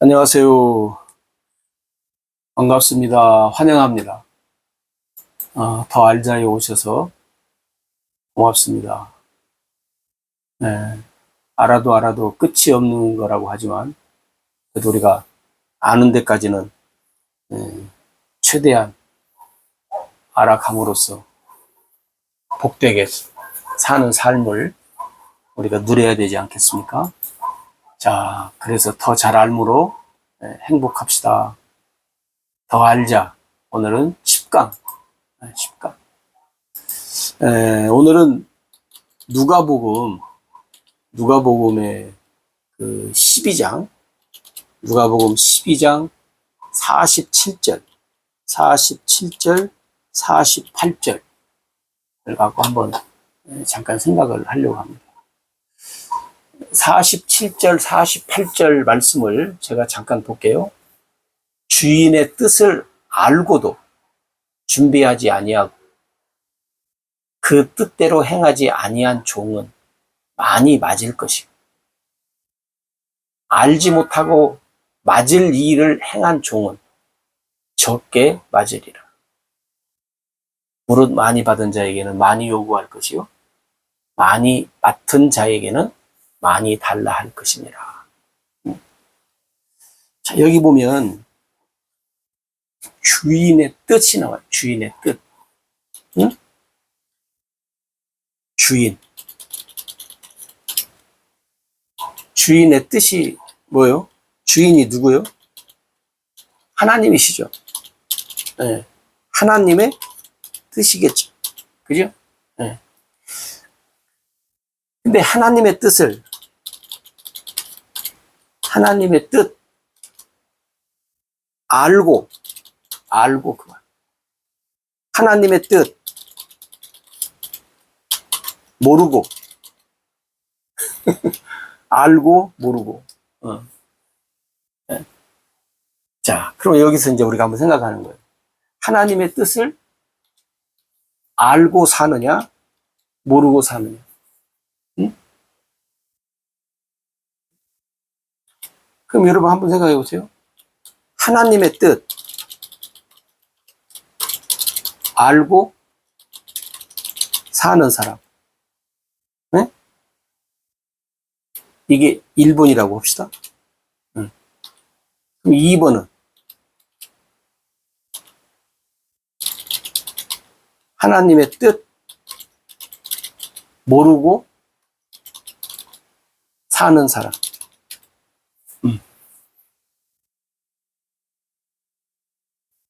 안녕하세요. 반갑습니다. 환영합니다. 더 알자에 오셔서 고맙습니다. 네, 알아도 끝이 없는 거라고 하지만, 그래도 우리가 아는 데까지는 최대한 알아감으로써 복되게 사는 삶을 우리가 누려야 되지 않겠습니까? 자, 그래서 더 잘 알므로 행복합시다. 더 알자. 오늘은 10강. 10강. 오늘은 누가복음의 그 12장, 누가복음 12장 47절, 48절을 갖고 한번 잠깐 생각을 하려고 합니다. 47절, 48절 말씀을 제가 잠깐 볼게요. 주인의 뜻을 알고도 준비하지 아니하고 그 뜻대로 행하지 아니한 종은 많이 맞을 것이고, 알지 못하고 맞을 일을 행한 종은 적게 맞으리라. 무릇 많이 받은 자에게는 많이 요구할 것이요 많이 맡은 자에게는 많이 달라 할 것이니라. 자, 여기 보면 주인의 뜻이 나와요. 주인의 뜻. 응? 주인의 뜻이 뭐예요? 주인이 누구요? 하나님이시죠. 네. 하나님의 뜻이겠죠. 그죠? 네. 근데 하나님의 뜻 알고 그만. 하나님의 뜻 모르고 알고 모르고. 네. 자, 그럼 여기서 이제 우리가 한번 생각하는 거예요. 하나님의 뜻을 알고 사느냐, 모르고 사느냐. 응? 그럼 여러분 한번 생각해 보세요. 하나님의 뜻 알고 사는 사람. 네? 이게 1번이라고 합시다. 그럼 2번은 하나님의 뜻 모르고 사는 사람.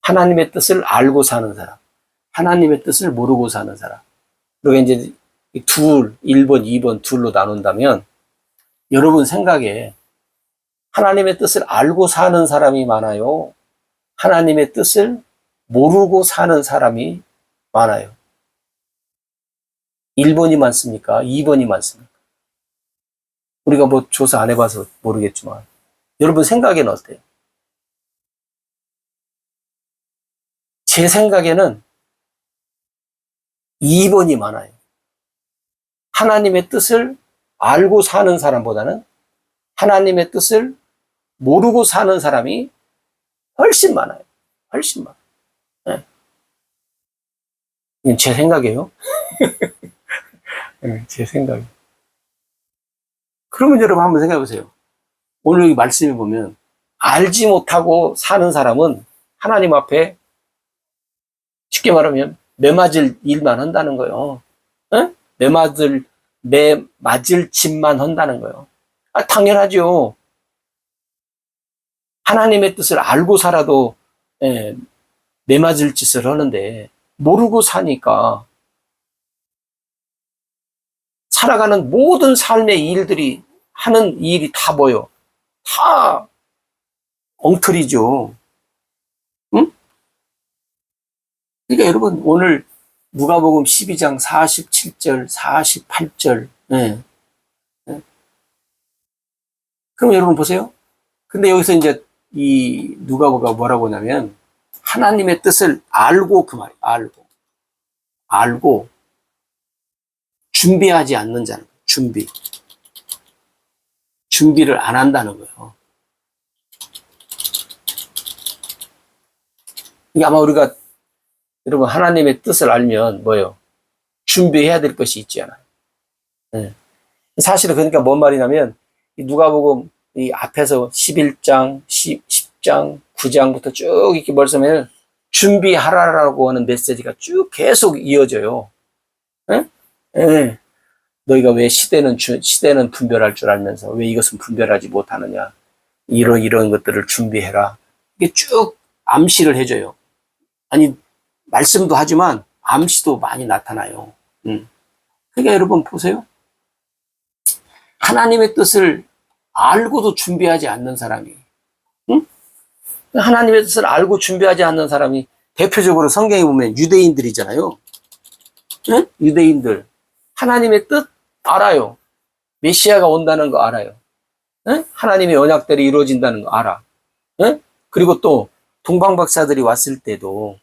하나님의 뜻을 알고 사는 사람, 하나님의 뜻을 모르고 사는 사람. 그리고 이제 1번, 2번 둘로 나눈다면, 여러분 생각에 하나님의 뜻을 알고 사는 사람이 많아요? 하나님의 뜻을 모르고 사는 사람이 많아요? 1번이 많습니까? 2번이 많습니까? 우리가 뭐 조사 안 해봐서 모르겠지만, 여러분 생각에는 어때요? 제 생각에는 2번이 많아요. 하나님의 뜻을 알고 사는 사람보다는 하나님의 뜻을 모르고 사는 사람이 훨씬 많아요. 훨씬 많아요. 네. 이건 제 생각이에요. 네, 제 생각이에요. 그러면 여러분 한번 생각해 보세요. 오늘 여기 말씀에 보면 알지 못하고 사는 사람은 하나님 앞에 쉽게 말하면 매맞을 일만 한다는 거예요. 네? 매맞을 짓만 한다는 거예요. 당연하죠. 하나님의 뜻을 알고 살아도 매맞을 짓을 하는데, 모르고 사니까 살아가는 모든 삶의 일들이 하는 일이 다 뭐요? 다 엉터리죠. 응? 그러니까 여러분 오늘 누가복음 12장 47절, 48절. 그럼 여러분 보세요. 근데 여기서 이제 이 누가복음가 뭐라고 하냐면 하나님의 뜻을 알고, 그 말이에요. 알고 준비하지 않는 자는, 준비를 안 한다는 거예요. 이게 아마 우리가, 여러분, 하나님의 뜻을 알면 뭐예요? 준비해야 될 것이 있잖아요. 예. 사실은 그러니까 뭔 말이냐면, 누가복음 이 앞에서 11장, 10장, 9장부터 쭉 이렇게 말씀하면 준비하라라고 하는 메시지가 쭉 계속 이어져요. 예? 예. 너희가 왜 시대는 분별할 줄 알면서 왜 이것은 분별하지 못하느냐. 이런 것들을 준비해라. 이게 쭉 암시를 해줘요. 아니, 말씀도 하지만 암시도 많이 나타나요. 그러니까 여러분 보세요. 하나님의 뜻을 알고도 준비하지 않는 사람이, 응? 하나님의 뜻을 알고 준비하지 않는 사람이 대표적으로 성경에 보면 유대인들이잖아요. 응? 유대인들. 하나님의 뜻 알아요. 메시아가 온다는 거 알아요. 응? 하나님의 언약들이 이루어진다는 거 알아. 응? 그리고 또 동방박사들이 왔을 때도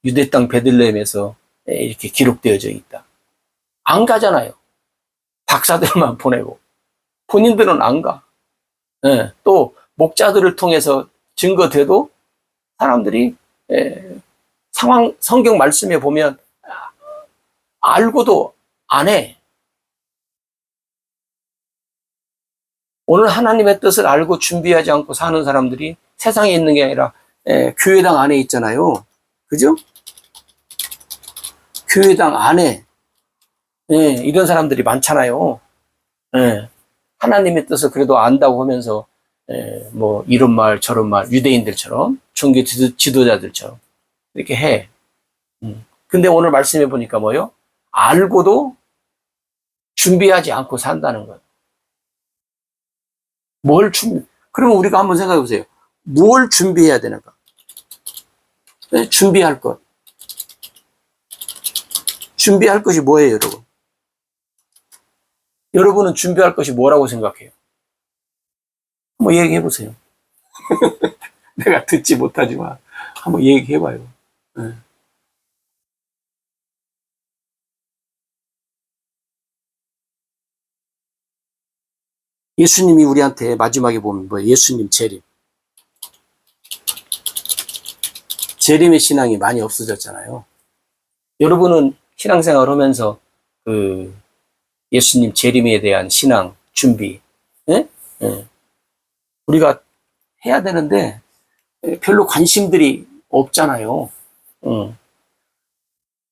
유대 땅 베들레헴에서 이렇게 기록되어져 있다. 안 가잖아요. 박사들만 보내고. 본인들은 안 가. 예, 또 목자들을 통해서 증거돼도 사람들이 성경 말씀에 보면 알고도 안 해. 오늘 하나님의 뜻을 알고 준비하지 않고 사는 사람들이 세상에 있는 게 아니라 교회당 안에 있잖아요. 그죠? 교회당 안에 이런 사람들이 많잖아요. 하나님의 뜻을 그래도 안다고 하면서 뭐 이런 말 저런 말 유대인들처럼 종교 지도자들처럼 이렇게 해. 근데 오늘 말씀해 보니까 뭐요? 알고도 준비하지 않고 산다는 거예요. 그러면 우리가 한번 생각해 보세요. 뭘 준비해야 되는가? 준비할 것. 준비할 것이 뭐예요, 여러분? 여러분은 준비할 것이 뭐라고 생각해요? 한번 얘기해 보세요. 내가 듣지 못하지만 한번 얘기해 봐요. 네. 예수님이 우리한테 마지막에 보면 뭐예요? 예수님 재림. 재림의 신앙이 많이 없어졌잖아요. 여러분은 신앙생활 하면서 그 예수님 재림에 대한 신앙 준비, 예? 예. 우리가 해야 되는데 별로 관심들이 없잖아요.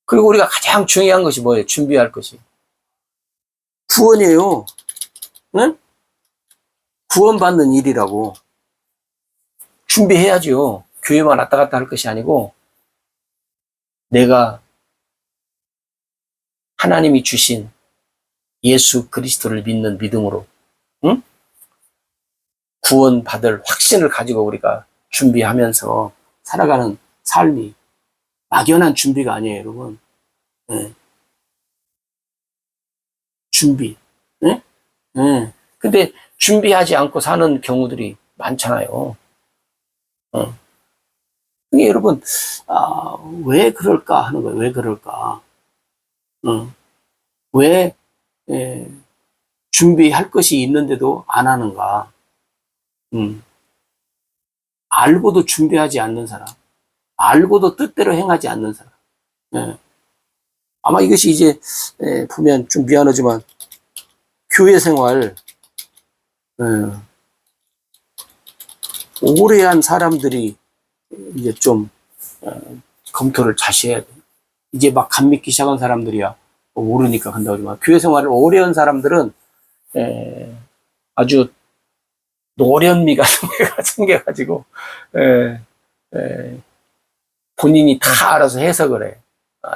그리고 우리가 가장 중요한 것이 뭐예요? 준비할 것이 구원이에요. 예? 구원받는 일이라고 준비해야죠. 교회만 왔다 갔다 할 것이 아니고 내가 하나님이 주신 예수 그리스도를 믿는 믿음으로 응? 구원받을 확신을 가지고 우리가 준비하면서 살아가는 삶이 막연한 준비가 아니에요, 여러분. 네. 준비. 네? 네. 근데 준비하지 않고 사는 경우들이 많잖아요. 이게 여러분, 왜 그럴까 하는 거예요. 왜 그럴까? 왜 준비할 것이 있는데도 안 하는가? 알고도 준비하지 않는 사람, 알고도 뜻대로 행하지 않는 사람. 예. 아마 이것이 이제 보면 좀 미안하지만 교회 생활 오래 한 사람들이 이제 좀 검토를 다시 해야 돼. 이제 막 감 믿기 시작한 사람들이야 모르니까 한다고 하지만 교회 생활을 오래 한 사람들은 아주 노련미가 생겨가지고 본인이 다 알아서 해석을 해.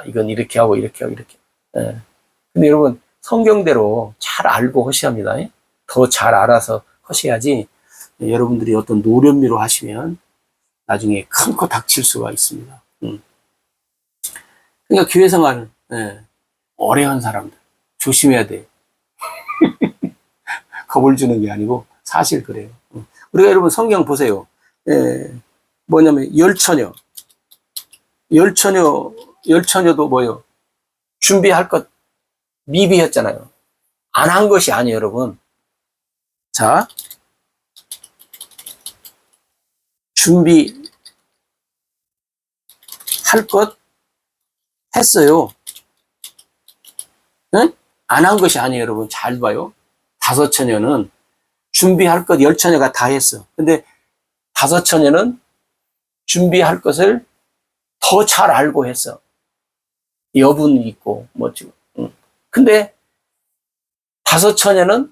이건 이렇게 하고 이렇게 하고 이렇게. 근데 여러분 성경대로 잘 알고 하셔야 합니다. 더 잘 알아서 하셔야지 여러분들이 어떤 노련미로 하시면 나중에 큰 코 닥칠 수가 있습니다. 그러니까 교회 생활 오래 한 사람들 조심해야 돼. 겁을 주는 게 아니고 사실 그래요. 우리가 여러분 성경 보세요. 뭐냐면 열처녀도 뭐예요? 준비할 것 미비했잖아요. 안 한 것이 아니에요, 여러분. 자, 준비 할 것 했어요. 응? 안 한 것이 아니에요, 여러분. 잘 봐요. 다섯 처녀는 준비할 것 열 처녀가 다 했어. 근데 다섯 처녀는 준비할 것을 더 잘 알고 했어. 여분이 있고, 뭐, 지금. 응. 근데 다섯 처녀는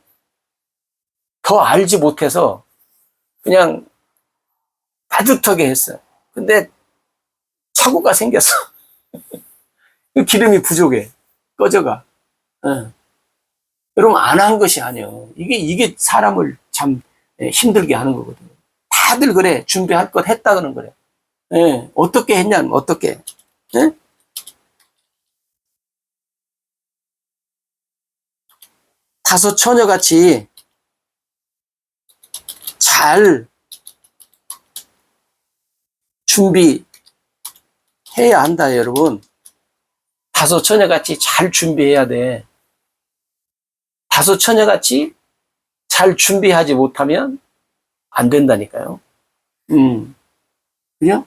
더 알지 못해서 그냥 빠듯하게 했어. 근데 착오가 생겼어. 기름이 부족해. 꺼져가. 응. 여러분, 안 한 것이 아니에요. 이게 사람을 참 힘들게 하는 거거든요. 다들 그래. 준비할 것 했다 그러는 거래. 예. 어떻게 했냐면, 어떻게. 예? 다섯 처녀같이 잘 준비해야 한다, 여러분. 다섯 처녀같이 잘 준비해야 돼. 다섯 처녀같이 잘 준비하지 못하면 안 된다니까요. 그죠?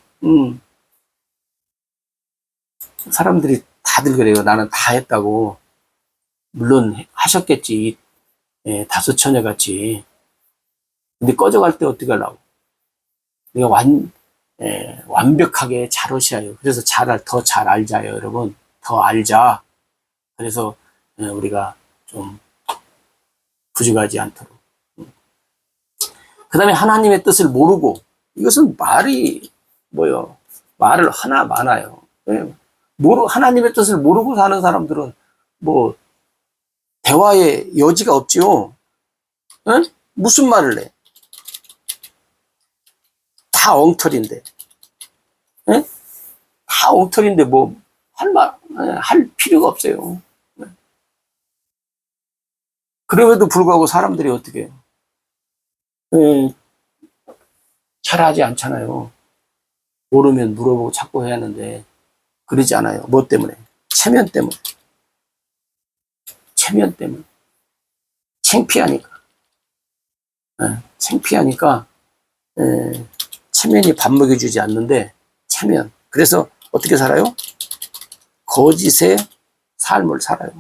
사람들이 다들 그래요. 나는 다 했다고. 물론 하셨겠지. 예, 다섯 처녀같이. 근데 꺼져갈 때 어떻게 하려고? 내가 완벽하게 잘 오셔요. 그래서 더 잘 알자요, 여러분. 더 알자. 그래서 우리가 좀 부족하지 않도록. 그 다음에 하나님의 뜻을 모르고, 이것은 말이 뭐요? 말을 하나 많아요. 하나님의 뜻을 모르고 사는 사람들은 뭐 대화의 여지가 없지요. 에? 무슨 말을 해? 다 엉터리인데. 에? 다 엉터리인데 뭐 할 필요가 없어요. 그럼에도 불구하고 사람들이 어떻게 해요? 잘하지 않잖아요. 모르면 물어보고 찾고 해야 하는데 그러지 않아요. 뭐 때문에? 체면 때문에. 체면 때문에. 창피하니까. 창피하니까 체면이 밥 먹여주지 않는데 체면. 그래서 어떻게 살아요? 거짓의 삶을 살아요.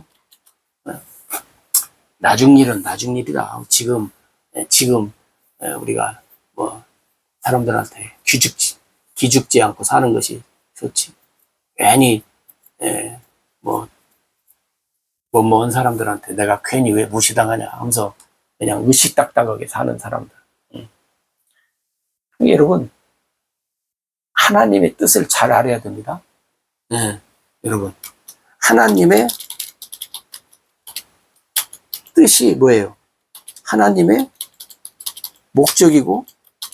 나중 일은 나중 일이다. 지금 우리가 뭐 사람들한테 기죽지 않고 사는 것이 좋지. 괜히 뭐 먼 사람들한테 내가 괜히 왜 무시당하냐 하면서 그냥 의식딱딱하게 사는 사람들. 여러분, 하나님의 뜻을 잘 알아야 됩니다. 여러분, 하나님의 뜻이 뭐예요? 하나님의 목적이고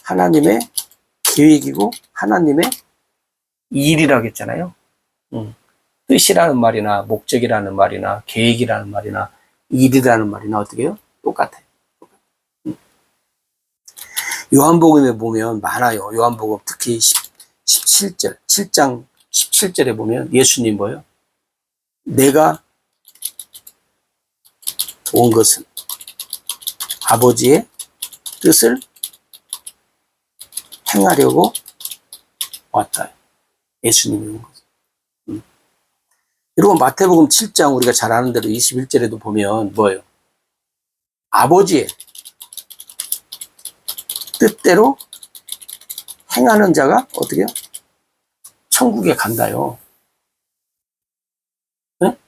하나님의 계획이고 하나님의 일이라고 했잖아요. 뜻이라는 말이나 목적이라는 말이나 계획이라는 말이나 일이라는 말이나 어떻게 해요? 똑같아요. 요한복음에 보면 많아요. 요한복음 특히 17절, 7장 17절에 보면 예수님 뭐예요? 내가 온 것은 아버지의 뜻을 행하려고 왔다. 예수님이 온 거죠. 여러분 마태복음 7장 우리가 잘 아는 대로 21절에도 보면 뭐예요? 아버지의 뜻대로 행하는 자가 어떻게 해요? 천국에 간다요. 네?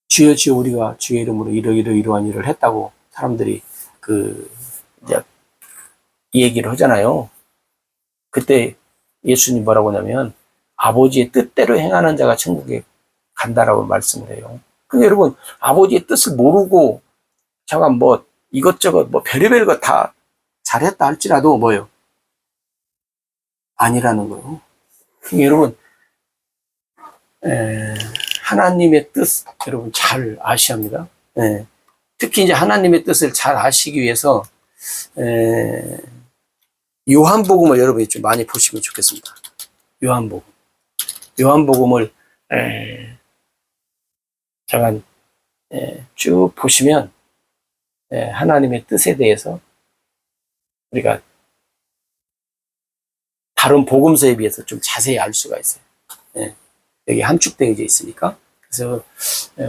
주여 주여 우리가 주의 이름으로 이러한 일을 했다고 사람들이 이제 얘기를 하잖아요. 그때 예수님 뭐라고 하냐면 아버지의 뜻대로 행하는 자가 천국에 간다라고 말씀을 해요. 근데 여러분 아버지의 뜻을 모르고 제가 뭐 이것저것 뭐 별의별 거 다 잘했다 할지라도 뭐예요? 아니라는 거예요. 여러분 하나님의 뜻 여러분 잘 아셔야 합니다. 특히 이제 하나님의 뜻을 잘 아시기 위해서 요한복음을 여러분이 좀 많이 보시면 좋겠습니다. 요한복음을 잠깐 쭉 보시면 하나님의 뜻에 대해서 우리가 다른 복음서에 비해서 좀 자세히 알 수가 있어요. 예, 여기 함축되어져 있으니까. 그래서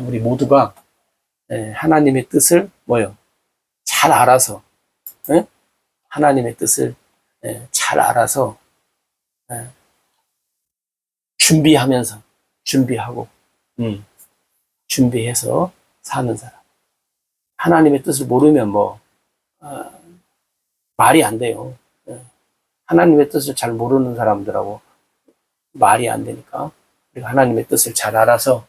우리 모두가 하나님의 뜻을 잘 알아서, 하나님의 뜻을 잘 알아서 준비하고 준비해서 사는 사람. 하나님의 뜻을 모르면 말이 안 돼요. 하나님의 뜻을 잘 모르는 사람들하고 말이 안 되니까 우리가 하나님의 뜻을 잘 알아서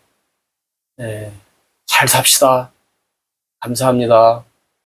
잘 삽시다. 감사합니다.